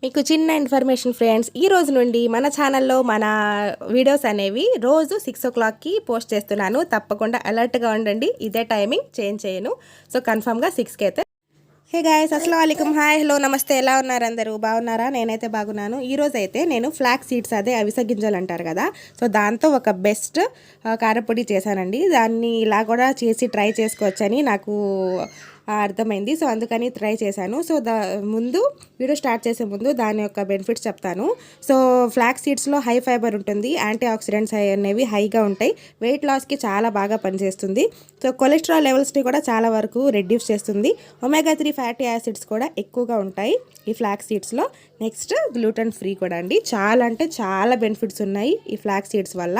మీకు చిన్న information friends, ఈ రోజు నుండి మన ఛానల్లో మన వీడియోస్ అనేవి రోజు 6 o'clockకి పోస్ట్ చేస్తున్నాను. తప్పకుండా అలర్ట్గా ఉండండి. ఇదే టైమింగ్ చేంజ్ చేయను. సో కన్ఫామ్గా 6కి అయితే. హే గాయస్, అస్సలం వాలేకుమ్, హాయ్, హలో, నమస్తే. ఎలా ఉన్నారు అందరూ? బాగున్నారా? నేనైతే బాగున్నాను. ఈరోజు అయితే నేను ఫ్లాక్స్ సీడ్స్, అదే అవిసె గింజలు అంటారు కదా, సో దాంతో ఒక బెస్ట్ కారపొడి చేశానండి. దాన్ని ఇలా కూడా చేసి ట్రై చేసుకోవచ్చని నాకు అర్థమైంది. సో అందుకని ట్రై చేశాను. సో ముందు వీడియో స్టార్ట్ చేసే ముందు దాని యొక్క బెనిఫిట్స్ చెప్తాను. సో ఫ్లాక్స్ సీడ్స్లో హై ఫైబర్ ఉంటుంది, యాంటీ ఆక్సిడెంట్స్ అనేవి హైగా ఉంటాయి, వెయిట్ లాస్కి చాలా బాగా పనిచేస్తుంది. సో కొలెస్ట్రాల్ లెవెల్స్ని కూడా చాలా వరకు రెడ్యూస్ చేస్తుంది. ఒమేగా 3 ఫ్యాటీ యాసిడ్స్ కూడా ఎక్కువగా ఉంటాయి ఈ ఫ్లాక్స్ సీడ్స్లో. నెక్స్ట్ గ్లూటెన్ ఫ్రీ కూడా అండి. చాలా అంటే చాలా బెనిఫిట్స్ ఉన్నాయి ఈ ఫ్లాక్స్ సీడ్స్ వల్ల.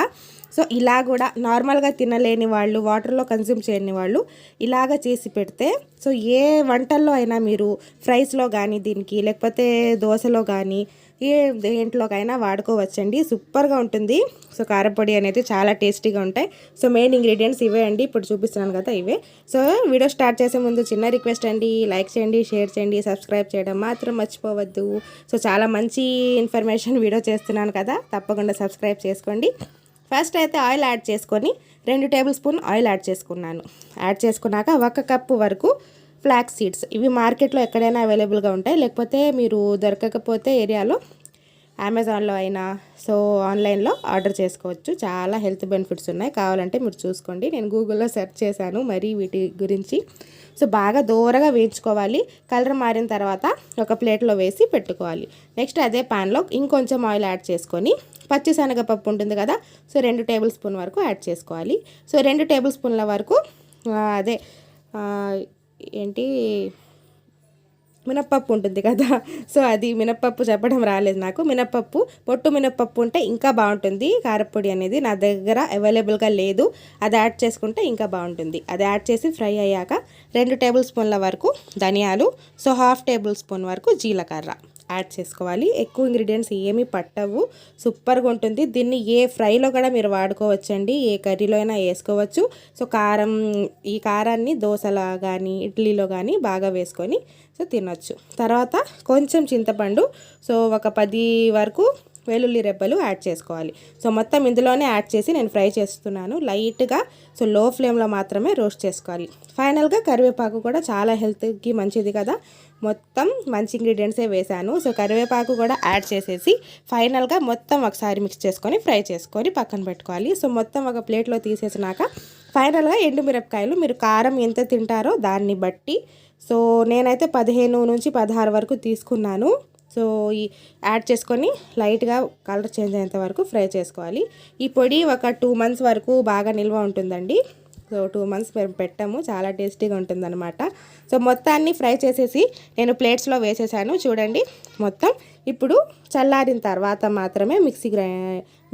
సో ఇలా కూడా నార్మల్గా తినలేని వాళ్ళు, వాటర్లో కన్జ్యూమ్ చేయని వాళ్ళు ఇలాగ చేసి పెడితే, సో ఏ వంటల్లో అయినా మీరు ఫ్రైస్లో కానీ దీనికి, లేకపోతే దోశలో కానీ ఏ దేంట్లోకైనా వాడుకోవచ్చండి. సూపర్గా ఉంటుంది. సో కారపొడి అనేది చాలా టేస్టీగా ఉంటాయి. సో మెయిన్ ఇంగ్రీడియంట్స్ ఇవే అండి, ఇప్పుడు చూపిస్తున్నాను కదా ఇవే. సో వీడియో స్టార్ట్ చేసే ముందు చిన్న రిక్వెస్ట్ అండి, లైక్ చేయండి, షేర్ చేయండి, సబ్స్క్రైబ్ చేయడం మాత్రం మర్చిపోవద్దు. సో చాలా మంచి ఇన్ఫర్మేషన్ వీడియో చేస్తున్నాను కదా, తప్పకుండా సబ్స్క్రైబ్ చేసుకోండి. ఫస్ట్ అయితే ఆయిల్ యాడ్ చేసుకొని 2 టేబుల్ స్పూన్ ఆయిల్ యాడ్ చేసుకున్నాను. యాడ్ చేసుకున్నాక 1 కప్పు వరకు ఫ్లాక్స్ సీడ్స్, ఇవి మార్కెట్లో ఎక్కడైనా అవైలబుల్గా ఉంటాయి, లేకపోతే మీరు దొరకకపోతే ఏరియాలో అమెజాన్లో అయినా, సో ఆన్లైన్లో ఆర్డర్ చేసుకోవచ్చు. చాలా హెల్త్ బెనిఫిట్స్ ఉన్నాయి, కావాలంటే మీరు చూసుకోండి. నేను గూగుల్లో సెర్చ్ చేశాను మరి వీటి గురించి. సో బాగా దూరగా వేయించుకోవాలి. కలర్ మారిన తర్వాత ఒక ప్లేట్లో వేసి పెట్టుకోవాలి. నెక్స్ట్ అదే ప్యాన్లో ఇంకొంచెం ఆయిల్ యాడ్ చేసుకొని పచ్చిశనగపప్పు ఉంటుంది కదా, సో 2 టేబుల్ స్పూన్ వరకు యాడ్ చేసుకోవాలి. సో 2 టేబుల్ స్పూన్ల వరకు అదే ఏంటి మినప్పప్పు ఉంటుంది కదా, సో అది మినప్పప్పు చెప్పడం రాలేదు నాకు. మినప్పప్పు, పొట్టు మినప్పప్పు ఉంటే ఇంకా బాగుంటుంది కారపొడి అనేది. నా దగ్గర అవైలబుల్గా లేదు, అది యాడ్ చేసుకుంటే ఇంకా బాగుంటుంది. అది యాడ్ చేసి ఫ్రై అయ్యాక 2 టేబుల్ స్పూన్ల వరకు ధనియాలు, సో 1/2 టేబుల్ స్పూన్ వరకు జీలకర్ర యాడ్ చేసుకోవాలి. ఎక్కువ ఇంగ్రీడియంట్స్ ఏమీ పట్టవు, సూపర్గా ఉంటుంది. దీన్ని ఏ ఫ్రైలో కూడా మీరు వాడుకోవచ్చండి, ఏ కర్రీలో అయినా వేసుకోవచ్చు. సో ఈ కారాన్ని దోశలో కానీ ఇడ్లీలో కానీ బాగా వేసుకొని సో తినొచ్చు. తర్వాత కొంచెం చింతపండు, సో ఒక 10 వరకు వెల్లుల్లి రెబ్బలు యాడ్ చేసుకోవాలి. సో మొత్తం ఇందులోనే యాడ్ చేసి నేను ఫ్రై చేస్తున్నాను లైట్గా. సో లో ఫ్లేమ్లో మాత్రమే రోస్ట్ చేసుకోవాలి. ఫైనల్గా కరివేపాకు కూడా చాలా హెల్త్కి మంచిది కదా, మొత్తం మంచి ఇంగ్రీడియంట్సే వేశాను. సో కరివేపాకు కూడా యాడ్ చేసేసి ఫైనల్గా మొత్తం ఒకసారి మిక్స్ చేసుకొని ఫ్రై చేసుకొని పక్కన పెట్టుకోవాలి. సో మొత్తం ఒక ప్లేట్లో తీసేసినాక ఫైనల్గా ఎండుమిరపకాయలు, మీరు కారం ఎంత తింటారో దాన్ని బట్టి, సో నేనైతే 15 నుంచి 16 వరకు తీసుకున్నాను. సో ఈ యాడ్ చేసుకొని లైట్గా కలర్ చేంజ్ అయ్యేంత వరకు ఫ్రై చేసుకోవాలి. ఈ పొడి ఒక 2 months వరకు బాగా నిల్వ ఉంటుందండి. సో 2 months మేము పెట్టాము, చాలా టేస్టీగా ఉంటుందన్నమాట. సో మొత్తాన్ని ఫ్రై చేసేసి నేను ప్లేట్స్లో వేసేసాను చూడండి మొత్తం. ఇప్పుడు చల్లారిన తర్వాత మాత్రమే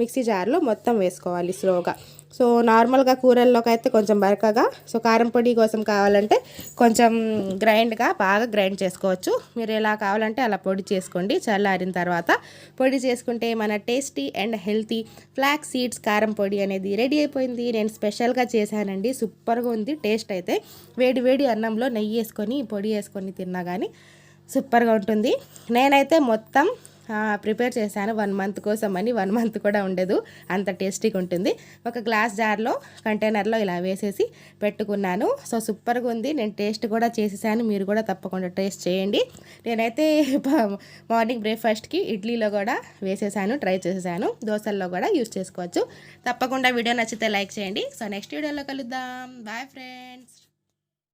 మిక్సీ జార్లో మొత్తం వేసుకోవాలి స్లోగా. సో నార్మల్గా కూరల్లోకి అయితే కొంచెం బరకగా, సో కారం పొడి కోసం కావాలంటే కొంచెం బాగా గ్రైండ్ చేసుకోవచ్చు. మీరు ఎలా కావాలంటే అలా పొడి చేసుకోండి. చల్లారిన తర్వాత పొడి చేసుకుంటే మన tasty and healthy flax seeds కారం పొడి అనేది రెడీ అయిపోయింది. నేను స్పెషల్గా చేశానండి, సూపర్గా ఉంది. టేస్ట్ అయితే వేడి వేడి అన్నంలో నెయ్యి వేసుకొని పొడి వేసుకొని తిన్నా కానీ సూపర్గా ఉంటుంది. నేనైతే మొత్తం ప్రిపేర్ చేశాను 1 month కోసం అని. 1 month కూడా ఉండదు, అంత టేస్టీగా ఉంటుంది. ఒక గ్లాస్ జార్లో కంటైనర్లో ఇలా వేసేసి పెట్టుకున్నాను. సో సూపర్గా ఉంది. నేను టేస్ట్ కూడా చేసేసాను, మీరు కూడా తప్పకుండా టేస్ట్ చేయండి. నేనైతే మార్నింగ్ బ్రేక్ఫాస్ట్కి ఇడ్లీలో కూడా వేసేసాను, ట్రై చేసేసాను. దోశల్లో కూడా యూస్ చేసుకోవచ్చు. తప్పకుండా వీడియో నచ్చితే లైక్ చేయండి. సో నెక్స్ట్ వీడియోలో కలుద్దాం. Bye friends.